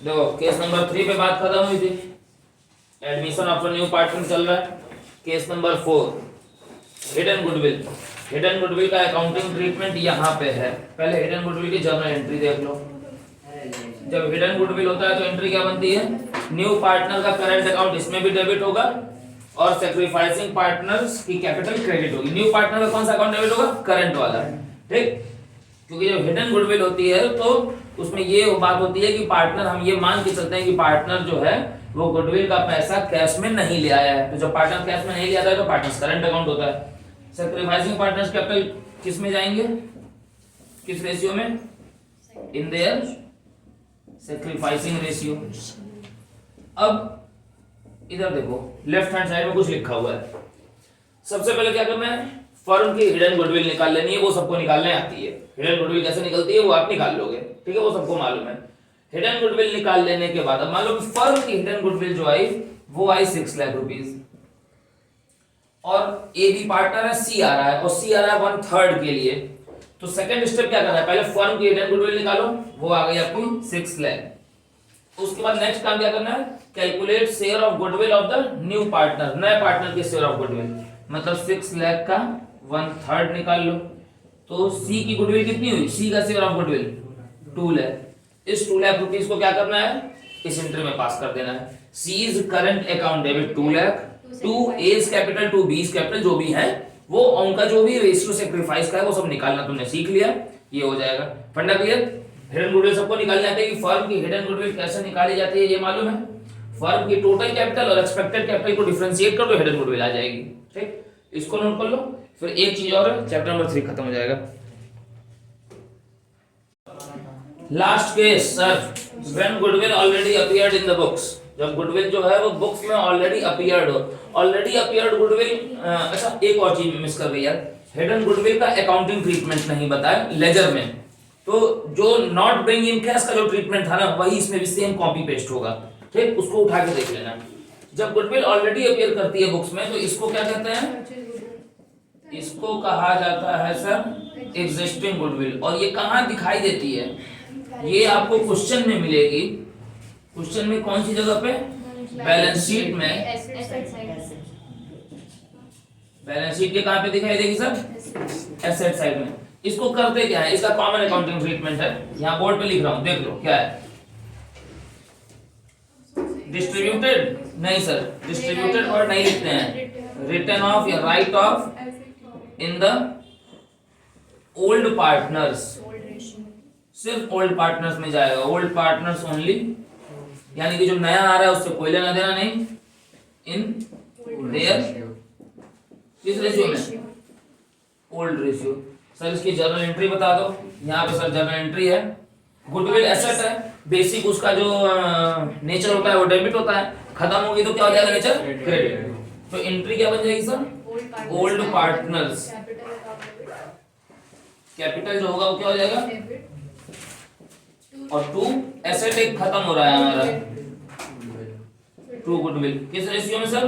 देखो case number 3 पे बात खत्म हुई थी, एडमिशन ऑफ न्यू पार्टनर चल रहा है। Case number 4 hidden goodwill. Hidden goodwill का अकाउंटिंग ट्रीटमेंट यहाँ पे है। पहले हिडन गुडविल की जर्नल एंट्री देख लो। जब हिडन गुडविल होता है तो एंट्री क्या बनती है, न्यू पार्टनर का करंट अकाउंट इसमें भी डेबिट होगा और सैक्रिफाइसिंग पार्टनर्स की कैपिटल क्रेडिट होगी। न्यू पार्टनर का कौन सा अकाउंट डेबिट होगा, करंट वाला, ठीक। क्योंकि जब हिडन गुडविल होती है तो उसमें ये बात होती है कि पार्टनर, हम ये मान के चलते हैं कि पार्टनर जो है वो गुडविल का पैसा कैश में नहीं ले आया है। तो जब पार्टनर कैश में नहीं ले आता है तो पार्टनर्स करंट अकाउंट होता है। सैक्रिफाइसिंग पार्टनर्स कैपिटल किस में जाएंगे, किस रेशियो में, इन देयर सैक्रिफाइसिंग रेशियो। अब इधर देखो लेफ्ट हैंड साइड में कुछ लिखा हुआ है। सबसे पहले क्या करना है, फर्म की हिडन गुडविल निकाल लेनी है। वो सबको निकालने आती है। हिडन गुडविल कैसे निकलती है वो आप निकाल लोगे, ठीक है, वो सबको मालूम है। हिडन गुडविल निकाल लेने के बाद अब मान लो कि फर्म की हिडन गुडविल जो आई वो आई 6 लाख रुपीस, और ए बी पार्टनर है, सी आ रहा है, और सी आ रहा है 1/3 के लिए। तो सेकंड स्टेप क्या करना है, पहले फर्म की हिडन गुडविल निकालो, वो आ गई आपकी 6 लाख। उसके बाद नेक्स्ट काम क्या करना है, calculate share of goodwill of the new partner, नए पार्टनर के शेयर ऑफ गुडविल, मतलब 6 लाख का 1/3 निकाल लो। तो सी की गुडविल कितनी हुई, सी का शेयर ऑफ गुडविल 2 लाख। इस 2 लाख रुपीस को क्या करना है, इस एंट्री में पास कर देना है। C is current account debit 2 lakh, to A's capital to B's capital, जो भी है वो उनका जो भी रेशियो सैक्रिफाइस का है वो सब निकालना तुमने सीख लिया, ये हो जाएगा। फंडा क्लियर। हिडन गुडविल सबको निकालने आते हैं कि फर्म की हिडन गुडविल कैसे निकाली जाती है ये मालूम है। फर्म की टोटल कैपिटल और एक्सपेक्टेड कैपिटल को डिफरेंशिएट कर दो, हिडन गुडविल आ जाएगी, ठीक। इसको नोट कर लो। फिर एक चीज और है, चैप्टर नंबर 3 खत्म हो जाएगा। Last case sir, when goodwill already appeared in the books, जब गुडविल जो है वो बुक्स में ऑलरेडी अपीयर्ड हो, ऑलरेडी अपीयर्ड गुडविल। अच्छा एक और चीज मिस कर गई यार, हिडन गुडविल का अकाउंटिंग ट्रीटमेंट नहीं बताया लेजर में। तो जो नॉट ब्रिंग इन कैश का जो ट्रीटमेंट था ना वही इसमें भी सेम कॉपी पेस्ट होगा, ठीक, उसको उठा के देख लेना। जब गुडविल ऑलरेडी अपीयर करती है बुक्स में तो इसको क्या कहते हैं, इसको कहा जाता है सर एग्जिस्टिंग गुडविल। और ये कहाँ दिखाई देती है, ये आपको क्वेश्चन में मिलेगी। क्वेश्चन में कौन सी जगह पे, बैलेंस शीट में। बैलेंस शीट के कहां पे दिखाई देगी सर, एसेट साइड में। इसको करते क्या है, इसका कॉमन अकाउंटिंग ट्रीटमेंट है, यहां बोर्ड पे लिख रहा हूं, देख लो क्या है। डिस्ट्रीब्यूटेड नहीं सर, डिस्ट्रीब्यूटेड और नहीं लिखते हैं, रिटर्न ऑफ या right of in the old partners, सिर्फ ओल्ड पार्टनर्स में जाएगा, ओल्ड पार्टनर्स ओनली, यानी कि जो नया आ रहा है उससे कोई लेना देना नहीं। इन देयर किस रेशियो में, ओल्ड रेशियो। सर इसकी जर्नल एंट्री बता दो। यहाँ पे सर जर्नल एंट्री है, गुडविल एसेट है, बेसिक उसका जो नेचर होता है वो डेबिट होता है, खत्म होगी तो क्या हो जाएगा नेचर, क्रेडिट। तो एंट्री क्या बन जाएगी सर, ओल्ड पार्टनर्स, कैपिटल जो होगा वो क्या हो जाएगा, और टू एसेट एक खत्म हो रहा है हमारा, टू गुडविल किस रेशियो में सर।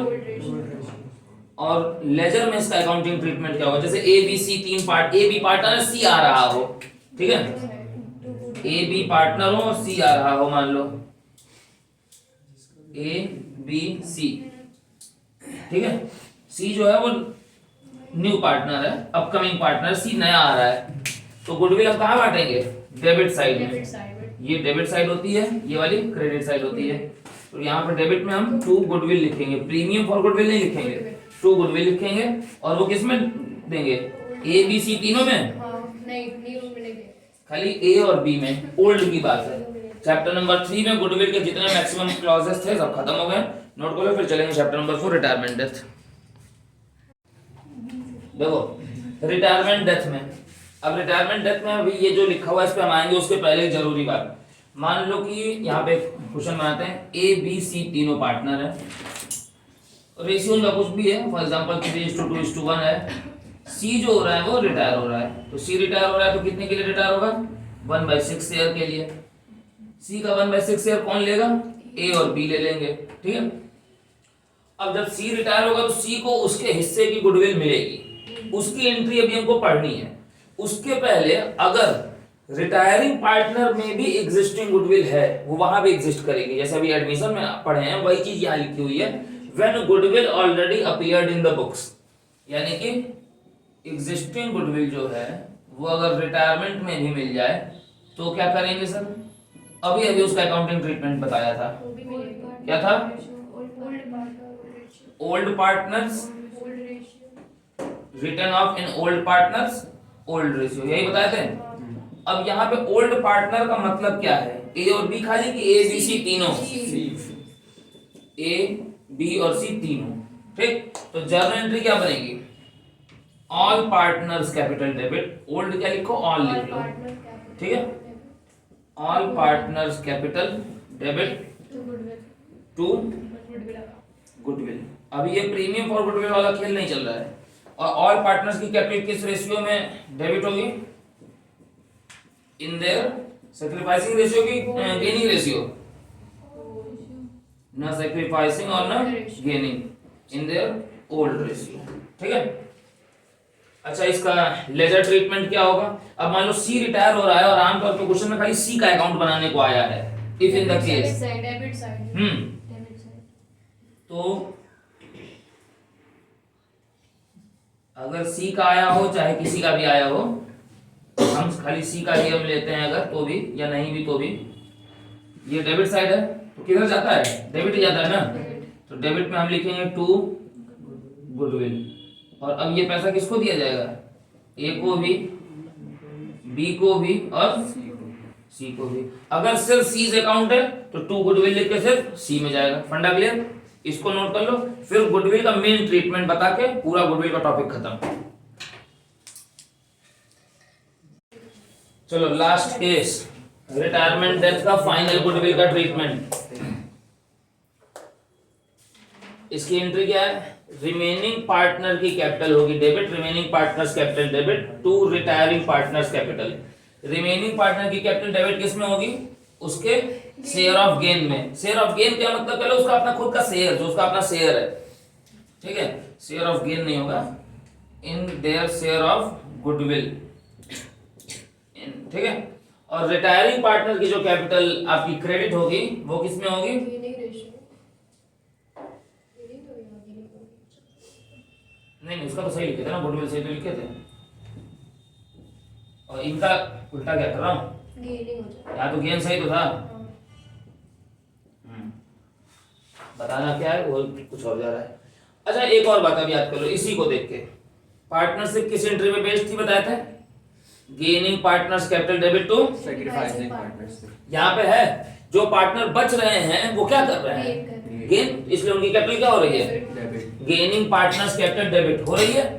और लेजर में इसका अकाउंटिंग ट्रीटमेंट क्या होगा, जैसे A B C 3 part, A B partner C आ रहा हो, ठीक है, ए बी पार्टनर हो और सी आ रहा हो, मान लो ए बी सी, ठीक है। सी जो है वो न्यू पार्टनर है, अपकमिंग पार्टनर, सी नया आ रहा है। तो गुडविल हम कहाँ बांटेंगे, डेबिट साइड में, ये डेबिट साइड होती है, ये वाली क्रेडिट साइड होती है। तो यहाँ पर डेबिट में हम 2 गुडविल लिखेंगे, प्रीमियम फॉर गुडविल नहीं लिखेंगे, 2 गुडविल लिखेंगे। और वो किस में देंगे, ए बी सी तीनों में, खाली ए और बी में, ओल्ड की बात है। चैप्टर नंबर 3 में गुडविल के जितने मैक्सिमम क्लॉजेस थे सब खत्म हो गए, नोट कर लो। फिर चलेंगे चैप्टर नंबर 4 रिटायरमेंट डेथ। देखो रिटायरमेंट डेथ में, अब रिटायरमेंट डेथ में अभी ये जो लिखा हुआ है इस पे हम आएंगे, उसके पहले एक जरूरी बात, मान लो कि यहाँ पे क्वेश्चन बनाते हैं, ए बी सी तीनों पार्टनर है, रेशियो उनका कुछ भी है, फॉर एग्जांपल 3:2:1 है। सी जो हो रहा है वो रिटायर हो रहा है, तो सी रिटायर हो रहा है तो कितने के लिए रिटायर होगा, 1/6 शेयर के लिए। सी का 1/6 शेयर कौन लेगा, ए और बी ले लेंगे, ठीक है। अब जब सी रिटायर होगा तो सी को उसके हिस्से की गुडविल मिलेगी, उसकी एंट्री अभी हमको पढ़नी है। उसके पहले अगर रिटायरिंग पार्टनर में भी एग्जिस्टिंग गुडविल है, वो वहां भी एग्जिस्ट करेगी, जैसे अभी एडमिशन में पढ़े हैं वही चीज यहाँ लिखी हुई है। When goodwill already appeared in the books, यानी कि एग्जिस्टिंग गुडविल जो है वो अगर रिटायरमेंट में भी मिल जाए तो क्या करेंगे सर? अभी अभी उसका अकाउंटिंग ट्रीटमेंट बताया था, क्या था? Old partners return of in old partners old ratio, यही बताए थे। अब यहाँ पे ओल्ड पार्टनर का मतलब क्या है? ए और बी खाली कि ए बी सी तीनों? ए बी और सी तीनों, ठीक। तो जर्नल एंट्री क्या बनेगी? All partners capital debit, old क्या लिखो? ऑल लिख लो, ठीक है। All partners capital debit to goodwill. अभी ये प्रीमियम फॉर गुडविल वाला खेल नहीं चल रहा है। और ऑल पार्टनर्स की कैपिटल किस रेशियो में डेबिट होगी? इन देयर सैक्रिफाइसिंग रेशियो की गेनिंग रेशियो? ना सैक्रिफाइसिंग और ना gaining, in their old ratio, ठीक है। अच्छा, इसका लेजर ट्रीटमेंट क्या होगा? अब मान लो सी रिटायर हो रहा है और आमतौर पर क्वेश्चन में खाली सी का अकाउंट बनाने को आया है, इफ इन द केस तो अगर सी का आया हो चाहे किसी का भी आया हो, हम खाली सी का ही हम लेते हैं अगर, तो भी या नहीं भी तो भी, ये डेबिट साइड है तो किधर जाता है? डेबिट ही जाता है ना। तो डेबिट में हम लिखेंगे टू गुडविल। और अब ये पैसा किसको दिया जाएगा? ए को भी, बी को भी और सी को भी। अगर सिर्फ सीज अकाउंट है तो टू गुडविल लिख के सिर्फ सी में जाएगा। फंडा क्लियर? इसको नोट कर लो। फिर गुडविल का मेन ट्रीटमेंट बता के पूरा गुडविल का टॉपिक खत्म। चलो लास्ट केस, रिटायरमेंट डेथ का फाइनल गुडविल का ट्रीटमेंट। इसकी एंट्री क्या है? रिमेनिंग पार्टनर की कैपिटल होगी debit, remaining partners capital debit to retiring partners capital. Remaining partner की कैपिटल डेबिट किस में होगी? उसके शेयर ऑफ गेन में। शेयर ऑफ गेन क्या मतलब? पहले उसका अपना खुद का शेयर, जो उसका अपना शेयर है, ठीक है। शेयर ऑफ गेन नहीं होगा, in their share of goodwill, ठीक है। और रिटायरिंग पार्टनर की जो कैपिटल आपकी क्रेडिट होगी वो किस में होगी? नहीं, उसका तो सही लिखे थे ना, गुडविल सही तो लिखे थे। और इनका उल्टा क्या कर रहा हूँ? यहाँ तो गेन सही तो था। बताना क्या है वो कुछ और जा रहा है। अच्छा, एक और बात अब याद कर लो इसी को देख के। पार्टनरशिप किस एंट्री में बेस्ड थी बताया था? Gaining partners capital debit to sacrificing partners. यहाँ पे है जो पार्टनर बच रहे हैं वो क्या कर रहे हैं? गेन, इसलिए उनकी कैपिटल क्या हो रही है? Debit. Gaining partners capital debit हो रही है।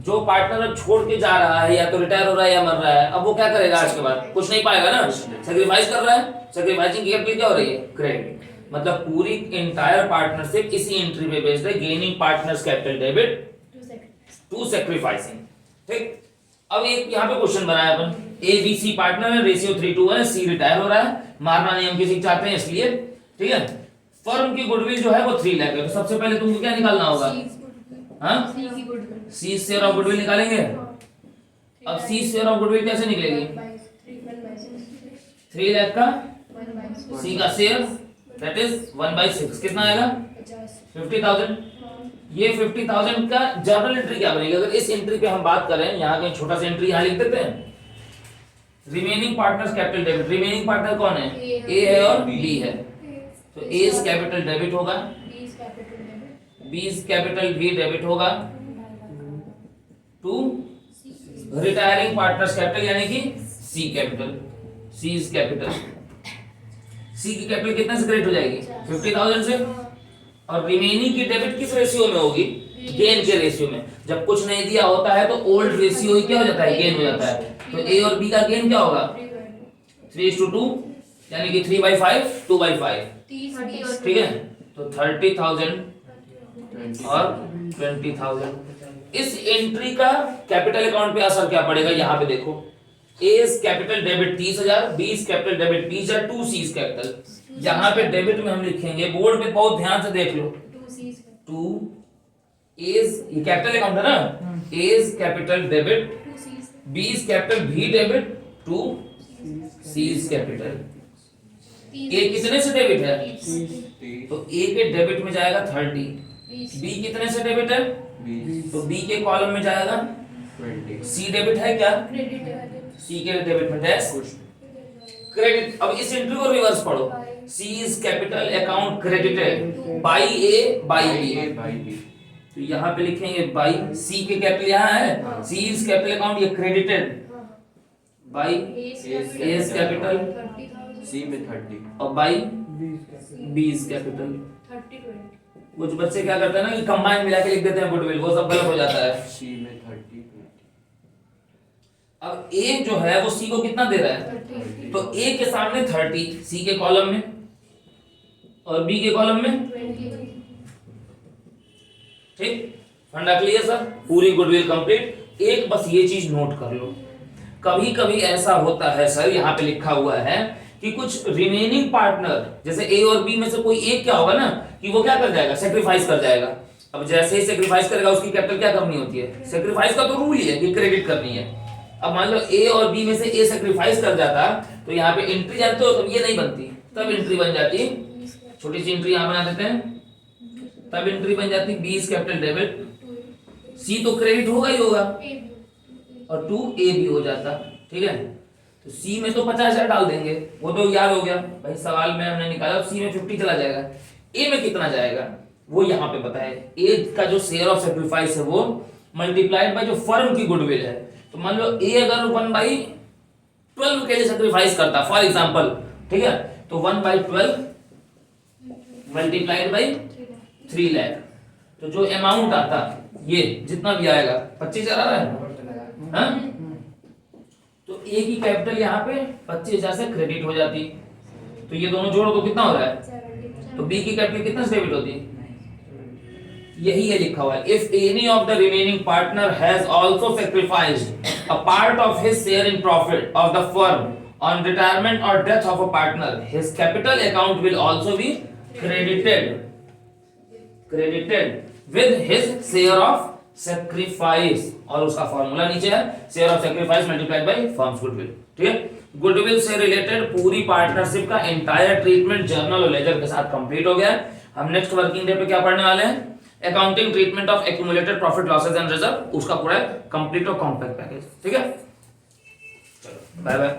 जो पार्टनर अब छोड़ के जा रहा है, या तो रिटायर हो रहा है या मर रहा है, अब वो क्या करेगा? आज के बाद कुछ नहीं पाएगा ना, सैक्रिफाइस कर रहा है। सैक्रिफाइसिंग की कैपिटल क्या हो रही है? क्रेडिट। मतलब पूरी इंटायर पार्टनरशिप इसी एंट्री पे बेस्ड है, gaining partners capital debit to sacrificing, ठीक। अब एक यहाँ पे क्वेश्चन बनाया अपन, ए बी सी पार्टनर है, रेशियो 3:2 है, सी रिटायर हो रहा है, मारना नहीं हम किसी चाहते हैं इसलिए, ठीक है। फर्म की गुडविल जो है वो 3 लाख है। तो सबसे पहले तुमको क्या निकालना होगा? हाँ, सी शेयर ऑफ गुडविल निकालेंगे। अब सी शेयर ऑफ गुडविल कैसे निकलेगी? 3 लाख का सी का शेयर, दैट इज 1/6, कितना आएगा? 50,000। ये 50,000 का जर्नल एंट्री क्या बनेगी? अगर इस एंट्री पे हम बात करें, यहाँ कहीं छोटा सा एंट्री यहाँ लिख देते हैं, remaining partners capital debit. Remaining partner कौन है? ए है और बी है, तो ए कैपिटल डेबिट होगा, बी कैपिटल भी डेबिट होगा टू रिटायरिंग पार्टनर्स कैपिटल, यानी कि सी कैपिटल। सी इज कैपिटल, सी की कैपिटल कितना से क्रेडिट हो जाएगी? 50,000 से। और रिमेनिंग की डेबिट किस रेशियो में होगी? गेन के रेशियो में। जब कुछ नहीं दिया होता है तो ओल्ड रेशियो ही क्या हो जाता है? गेन हो जाता है। तो ए और बी का गेन क्या होगा? 3:2, यानी कि 3/5, 2/5, ठीक है। तो 30,000 और 20,000। इस एंट्री का कैपिटल अकाउंट पे असर क्या पड़ेगा? यहाँ पे देखो, A capital debit 30,000, B capital debit 20,000, 2 C capital. यहाँ पे डेबिट में हम लिखेंगे, बोर्ड पे बहुत ध्यान से देख लो, 2 एज, ये कैपिटल अकाउंट है ना, A's capital debit, B capital भी debit to C is capital. A कितने से डेबिट है? तो ए के डेबिट में जाएगा 30। बी कितने से डेबिट है? तो बी के कॉलम में जाएगा 20। सी डेबिट है क्या? सी के डेबिट में डैश क्रेडिट। अब इस एंट्री को रिवर्स पढ़ो, C is capital account credited by A by B. तो यहाँ पे लिखेंगे बाय सी के कैपिटल यहाँ है, सी इज कैपिटल अकाउंट ये credited by A is capital C में 30 और बाय बी इज कैपिटल। 30-20। कुछ बच्चे क्या करते हैं ना कि कंबाइन मिला के लिख देते हैं गुडविल, वो सब गलत हो जाता है। सी में 30 अब ए जो है वो सी को कितना दे रहा है? 30। तो ए के सामने 30 सी के कॉलम में और बी के कॉलम में 20। ठीक। फंडा क्लियर सर? पूरी गुडविल कंप्लीट। एक बस ये चीज नोट कर लो, कभी कभी ऐसा होता है सर, यहाँ पे लिखा हुआ है कि कुछ रिमेनिंग पार्टनर जैसे ए और बी में से कोई एक क्या होगा ना कि वो क्या कर जाएगा? सेक्रीफाइस कर जाएगा। अब जैसे ही सेक्रीफाइस करेगा उसकी कैपिटल क्या करनी होती है? सेक्रीफाइस का तो रूल ही है कि क्रेडिट करनी है। अब मान लो ए और बी में से ए सेक्रीफाइस कर जाता तो यहाँ पे एंट्री जानते हो, तब ये नहीं बनती, तब एंट्री बन जाती, छोटी सी एंट्री यहाँ बना देते हैं, तब एंट्री बन जाती बी इज कैपिटल डेबिट, सी तो क्रेडिट होगा ही होगा और 2 ए भी हो जाता। ठीक है, तो सी में तो 50,000 डाल देंगे, वो तो याद हो गया भाई, सवाल में हमने निकाला। सी में 50 चला जाएगा, ए में कितना जाएगा वो यहाँ पे बताए। ए का जो शेयर ऑफ सेक्रीफाइस है वो मल्टीप्लाइड बाय जो फर्म की गुडविल है। तो मान लो ए अगर 1/12 के लिए सेक्रीफाइस करता फॉर एग्जांपल, ठीक है, तो 1/12 मल्टीप्लाइड बाय 3 लाख, तो जो अमाउंट आता ये जितना भी आएगा 25,000 आ रहा है, हाँ? तो ए की कैपिटल यहाँ पे 25,000 से क्रेडिट हो जाती, तो ये दोनों जोड़ो तो कितना हो रहा है? तो बी की कैपिटल कितना से डेबिट होती? यही है लिखा हुआ है, if any of the remaining partner has also sacrificed a part of his share in profit of the firm on retirement और death of a partner, his capital account will also be credited with his share of sacrifice, और उसका formula नीचे है, share of sacrifice multiplied by firms goodwill. ठीक है, goodwill से related पूरी partnership का एंटायर ट्रीटमेंट जर्नल और लेजर के साथ कंप्लीट हो गया है। हम नेक्स्ट वर्किंग डे पे क्या पढ़ने वाले हैं? Accounting treatment of accumulated profit losses and reserve, उसका पूरा कंप्लीट और कॉम्पैक्ट पैकेज। ठीक है, चलो बाय बाय।